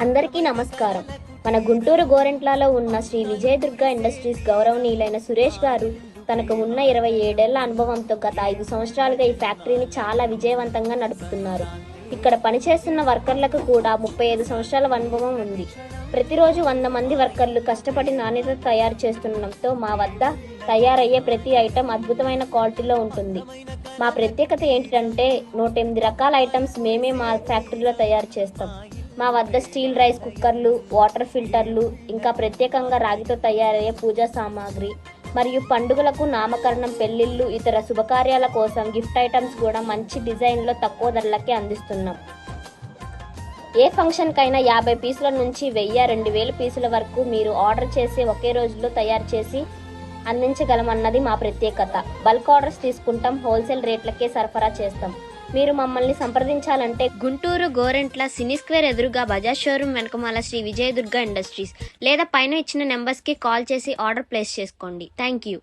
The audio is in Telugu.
అందరికీ నమస్కారం. మన గుంటూరు గోరెంట్లలో ఉన్న శ్రీ విజయదుర్గ ఇండస్ట్రీస్ గౌరవనీయులైన సురేష్ గారు తనకు ఉన్న 27 ఏళ్ల అనుభవంతో గత 5 సంవత్సరాలుగా ఈ ఫ్యాక్టరీని చాలా విజయవంతంగా నడుపుతున్నారు. ఇక్కడ పనిచేస్తున్న వర్కర్లకు కూడా 35 సంవత్సరాల అనుభవం ఉంది. ప్రతిరోజు 100 మంది వర్కర్లు కష్టపడి నాణ్యత తయారు చేస్తుండటంతో మా వద్ద తయారయ్యే ప్రతి ఐటెం అద్భుతమైన క్వాలిటీలో ఉంటుంది. మా ప్రత్యేకత ఏంటంటే 108 రకాల ఐటమ్స్ మేమే మా ఫ్యాక్టరీలో తయారు చేస్తాం. మా వద్ద స్టీల్ రైస్ కుక్కర్లు, వాటర్ ఫిల్టర్లు, ఇంకా ప్రత్యేకంగా రాగితో తయారయ్యే పూజా సామాగ్రి మరియు పండుగలకు, నామకరణం, పెళ్లిళ్ళు, ఇతర శుభకార్యాల కోసం గిఫ్ట్ ఐటమ్స్ కూడా మంచి డిజైన్లో తక్కువ ధరలకే అందిస్తున్నాం. ఏ ఫంక్షన్కైనా 50 పీసుల నుంచి 1000-2000 పీసుల వరకు మీరు ఆర్డర్ చేసి ఒకే రోజులో తయారు చేసి అందించగలమన్నది మా ప్రత్యేకత. బల్క్ ఆర్డర్స్ తీసుకుంటాం, హోల్సేల్ రేట్లకే సరఫరా చేస్తాం. మీరు మమ్మల్ని సంప్రదించాలంటే గుంటూరు గోరెంట్ల సినీ స్క్వేర్ ఎదురుగా బజాజ్ షోరూమ్ వెనకమాల శ్రీ విజయదుర్గ ఇండస్ట్రీస్ లేదా పైన ఇచ్చిన నెంబర్స్కి కాల్ చేసి ఆర్డర్ ప్లేస్ చేసుకోండి. Thank you.